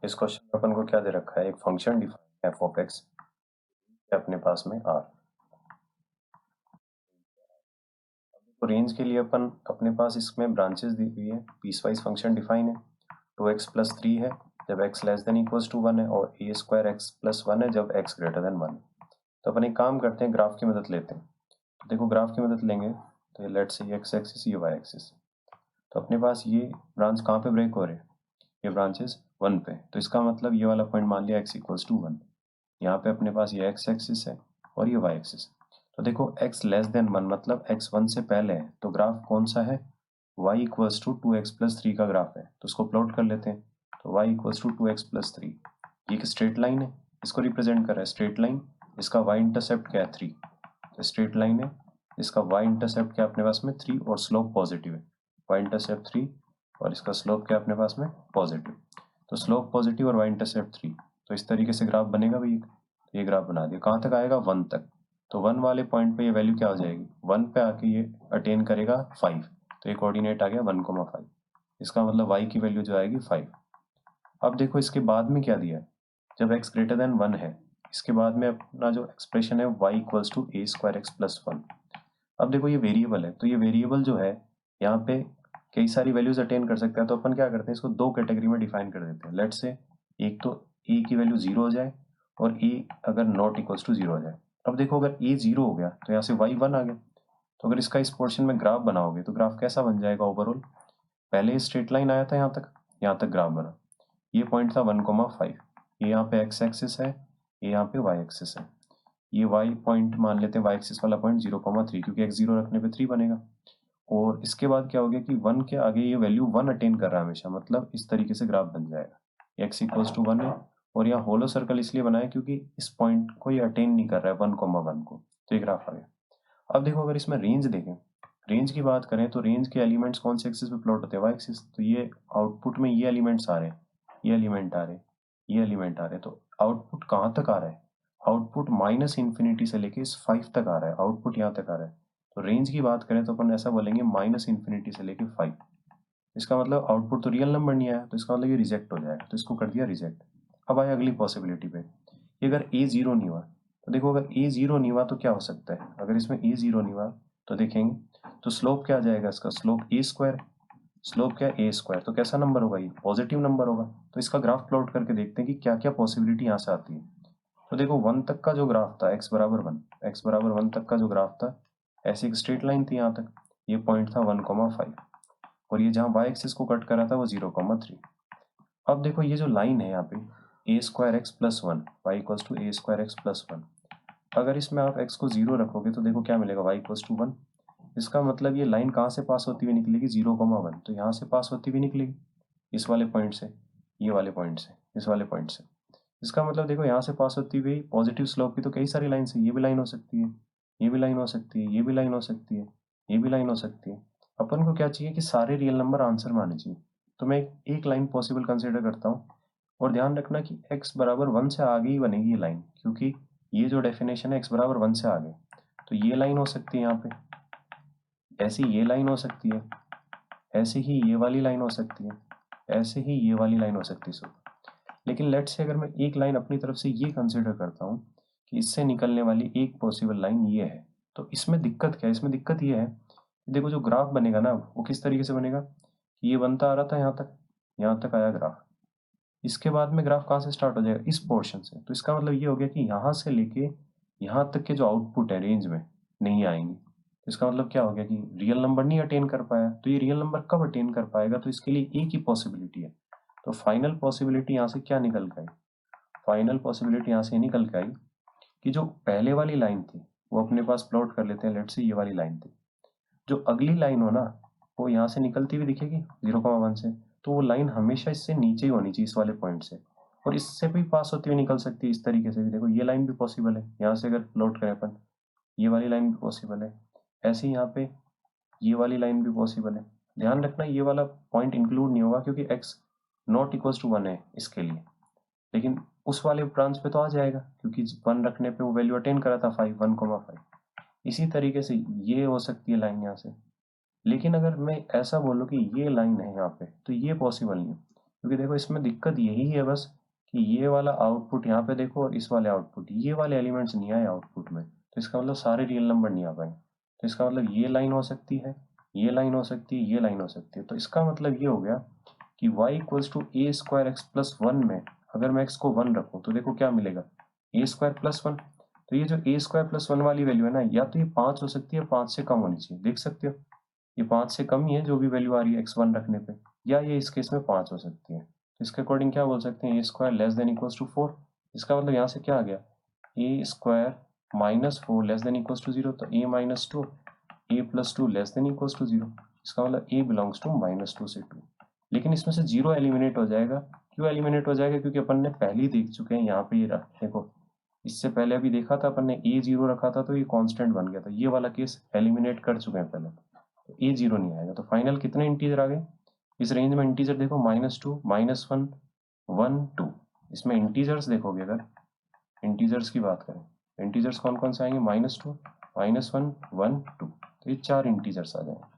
इस क्वेश्चन में अपन को क्या दे रखा है, एक function define F of x अपने पास में आर। तो रेंज के लिए अपन अपने पास इसमें ब्रांचेस दी हुई है, पीसवाइज फंक्शन डिफाइन है, 2x+3 है जब x less than equals to 1 है और a²x+1 है जब x ग्रेटर देन 1 है। तो अपन एक काम करते हैं, ग्राफ की मदद लेते हैं। तो देखो ग्राफ की मदद लेंगे तो लेट्स से x एक्सिस, ये y एक्सिस। तो अपने पास ये ब्रांच कहाँ पे ब्रेक हो रहे हैं, ये ब्रांचेस 1 पे। तो इसका मतलब ये वाला पॉइंट मान लिया x इक्वल्स टू 1। यहाँ पे अपने पास ये x एक्सिस है और ये y एक्सिस। तो देखो x लेस देन 1 मतलब x 1 से पहले है, तो ग्राफ कौन सा है, y इक्वल्स टू 2x+3 का ग्राफ है। तो इसको प्लॉट कर लेते हैं। तो y इक्वल्स टू 2x+3, ये एक स्ट्रेट लाइन है, इसको रिप्रेजेंट कर रहा है स्ट्रेट लाइन। इसका y इंटरसेप्ट क्या है, 3। तो स्ट्रेट लाइन है, इसका y इंटरसेप्ट क्या है अपने पास में, 3 और स्लोप पॉजिटिव है। y इंटरसेप्ट 3 और इसका स्लोप क्या है अपने पास में, पॉजिटिव। तो स्लोप पॉजिटिव और y इंटरसेप्ट 3, तो इस तरीके से ग्राफ बनेगा भाई। ये ग्राफ बना दिया, कहाँ तक आएगा, 1 तक। तो 1 वाले पॉइंट पे ये वैल्यू क्या हो जाएगी, 1 पे आके ये अटेन करेगा 5। तो ये कोऑर्डिनेट आ गया 1,5। इसका मतलब y की वैल्यू जो आएगी 5। अब देखो इसके बाद में क्या दिया है, जब x ग्रेटर देन 1 है, इसके बाद में अपना जो एक्सप्रेशन है y इक्वल्स टू a²x+1। अब देखो ये वेरिएबल है, तो ये वेरिएबल जो है यहाँ पे कई सारी वैल्यूज अटेन कर सकता है। तो अपन क्या करते हैं, इसको दो कैटेगरी में डिफाइन कर देते हैं। लेट्स से एक तो a की वैल्यू 0 हो जाए और a अगर नॉट इक्वल्स टू 0 हो जाए। अब देखो अगर a 0 हो गया तो यहाँ से y 1 आ गया। तो अगर इसका इस पोर्शन में ग्राफ बनाओगे तो ग्राफ कैसा बन जाएगा ओवरऑल, पहले स्ट्रेट लाइन आया था यहाँ तक ग्राफ बना। ये पॉइंट था 1,5, ये यहाँ पे x एक्सिस है, ये यहाँ पे y एक्सिस है। ये y पॉइंट मान लेते हैं, y एक्सिस वाला पॉइंट 0,3, क्योंकि x 0 रखने पे 3 बनेगा। और इसके बाद क्या हो गया कि 1 के आगे ये वैल्यू 1 अटेन कर रहा है हमेशा, मतलब इस तरीके से ग्राफ बन जाएगा। x इक्वल्स टू 1 है और यहाँ होलो सर्कल इसलिए बनाया क्योंकि इस पॉइंट को ये अटेन नहीं कर रहा है 1,1 को। तो ये ग्राफ आ गया। अब देखो अगर इसमें रेंज देखें, रेंज की बात करें तो रेंज के एलिमेंट्स कौन से एक्सिस पे प्लॉट होते हैं, वाई एक्सिस। तो ये आउटपुट में ये एलिमेंट्स आ रहे हैं, ये एलिमेंट आ रहे हैं, ये एलिमेंट आ रहे हैं। तो आउटपुट कहाँ तक आ रहा है, आउटपुट -∞ से लेके इस 5 तक आ रहा है, आउटपुट यहाँ तक आ रहा है। तो रेंज की बात करें तो अपन ऐसा बोलेंगे -∞ से लेके 5। इसका मतलब आउटपुट तो रियल नंबर नहीं आया, तो इसका मतलब ये रिजेक्ट हो जाएगा। तो इसको कर दिया रिजेक्ट। अब आए अगली पॉसिबिलिटी पे, कि अगर a 0 नहीं हुआ, तो देखो अगर a 0 नहीं हुआ तो क्या हो सकता है, अगर इसमें a 0 नहीं हुआ तो देखेंगे तो स्लोप क्या आ जाएगा, इसका स्लोप a²। स्लोप क्या है, a², तो कैसा नंबर होगा, ये पॉजिटिव नंबर होगा। तो इसका ग्राफ प्लॉट करके देखते हैं कि क्या क्या पॉसिबिलिटी यहाँ से आती है। तो देखो 1 तक का जो ग्राफ था, x बराबर 1, x बराबर 1 तक का जो ग्राफ था, ऐसी एक स्ट्रेट लाइन थी यहाँ तक, ये पॉइंट था 1,5 और ये जहाँ y एक्सिस को कट करा था वो 0,3। अब देखो ये जो लाइन है यहाँ पे a²x+1, y equals to a²x+1, अगर इसमें आप x को 0 रखोगे तो देखो क्या मिलेगा, y इक्वल्स टू 1। इसका मतलब ये लाइन कहाँ से पास होती हुई निकलेगी, 0,1। तो यहाँ से पास होती हुई निकलेगी, इस वाले पॉइंट से, ये वाले पॉइंट से, इस वाले पॉइंट से। इसका मतलब देखो यहाँ से पास होती हुई पॉजिटिव स्लोप की तो कई सारी लाइन है, ये भी लाइन हो सकती है, ये भी लाइन हो सकती है, ये भी लाइन हो सकती है, ये भी लाइन हो सकती है। अपन को क्या चाहिए कि सारे रियल नंबर आंसर में आने चाहिए। तो मैं एक लाइन पॉसिबल कंसिडर करता हूँ, और ध्यान रखना कि x बराबर 1 से आगे ही बनेगी ये लाइन, क्योंकि ये जो डेफिनेशन है x बराबर 1 से आगे। तो ये लाइन हो सकती है यहाँ पे, ऐसी ये लाइन हो सकती है, ऐसे ही ये वाली लाइन हो सकती है, ऐसे ही ये वाली लाइन हो सकती है। लेकिन लेट्स से अगर मैं एक लाइन अपनी तरफ से ये कंसिडर करता हूँ कि इससे निकलने वाली एक पॉसिबल लाइन ये है, तो इसमें दिक्कत क्या है, इसमें दिक्कत ये है कि देखो जो ग्राफ बनेगा ना वो किस तरीके से बनेगा, कि ये बनता आ रहा था यहाँ तक आया ग्राफ। इसके बाद में ग्राफ कहाँ से स्टार्ट हो जाएगा, इस पोर्शन से। तो इसका मतलब ये हो गया कि यहाँ से लेके यहाँ तक के जो आउटपुट है रेंज में नहीं आएंगे। तो इसका मतलब क्या हो गया कि रियल नंबर नहीं अटेन कर पाया। तो ये रियल नंबर कब अटेन कर पाएगा, तो इसके लिए एक ही पॉसिबिलिटी है। तो फाइनल पॉसिबिलिटी यहाँ से क्या निकल के आई, फाइनल पॉसिबिलिटी यहाँ से निकल के आई कि जो पहले वाली लाइन थी वो अपने पास प्लॉट कर लेते हैं। लेट्स से ये वाली लाइन थी, जो अगली लाइन हो ना वो यहाँ से निकलती हुई दिखेगी 0,1 से, तो वो लाइन हमेशा इससे नीचे ही होनी चाहिए, इस वाले पॉइंट से। और इससे भी पास होती हुई निकल सकती है इस तरीके से भी। देखो ये लाइन भी पॉसिबल है, यहाँ से अगर प्लॉट करें अपन, ये वाली लाइन भी पॉसिबल है। ऐसे ही यहाँ पे ये वाली लाइन भी पॉसिबल है। ध्यान रखना ये वाला पॉइंट इंक्लूड नहीं होगा क्योंकि x नॉट इक्वल्स टू 1 है इसके लिए, लेकिन उस वाले ब्रांच पे तो आ जाएगा क्योंकि 1 रखने पे वो वैल्यू अटेन करा था 1,5। इसी तरीके से ये हो सकती है लाइन यहाँ से। लेकिन अगर मैं ऐसा बोलूँ कि ये लाइन है यहाँ पे, तो ये पॉसिबल नहीं है, क्योंकि देखो इसमें दिक्कत यही है बस कि ये वाला आउटपुट यहाँ पे देखो और इस वाले आउटपुट, ये वाले एलिमेंट्स नहीं आए आउटपुट में, तो इसका मतलब सारे रियल नंबर नहीं आ पाए। तो इसका मतलब ये लाइन हो सकती है, ये लाइन हो सकती है, ये लाइन हो सकती है। तो इसका मतलब ये हो गया कि y equals to a square x plus one में अगर मैं x को 1 रखूँ तो देखो क्या मिलेगा, ए स्क्वायर प्लस वन। तो ये जो ए स्क्वायर प्लस वन वाली वैल्यू है ना, या तो ये 5 हो सकती है, 5 से कम होनी चाहिए, देख सकते हो ये 5 से कम ही है जो भी वैल्यू आ रही है x1 रखने पे, या ये इस केस में 5 हो सकती है। तो इसके अकॉर्डिंग क्या बोल सकते हैं, a square less than equals to 4। इसका मतलब यहाँ से क्या आ गया, a square minus 4 less than equals to 0, तो a minus two, a plus two less than equals to 0। इसका मतलब ए बिलोंग्स टू -2 से 2। लेकिन इसमें से 0 एलिमिनेट हो जाएगा। क्यों एलिमिनेट हो जाएगा, क्योंकि अपन ने पहले ही देख चुके हैं यहाँ पे, ये देखो इससे पहले अभी देखा था अपन ने ए 0 रखा था तो ये कांस्टेंट बन गया था, ये वाला केस एलिमिनेट कर चुके हैं पहले, तो ए 0 नहीं आएगा। तो फाइनल कितने इंटीजर आ गए इस रेंज में, इंटीजर देखो -2 -1 1 2। इसमें इंटीजर्स देखोगे, अगर इंटीजर्स की बात करें, इंटीजर्स कौन कौन से आएंगे, -2 -1 1 2, तो ये 4 इंटीजर्स आ जाएंगे।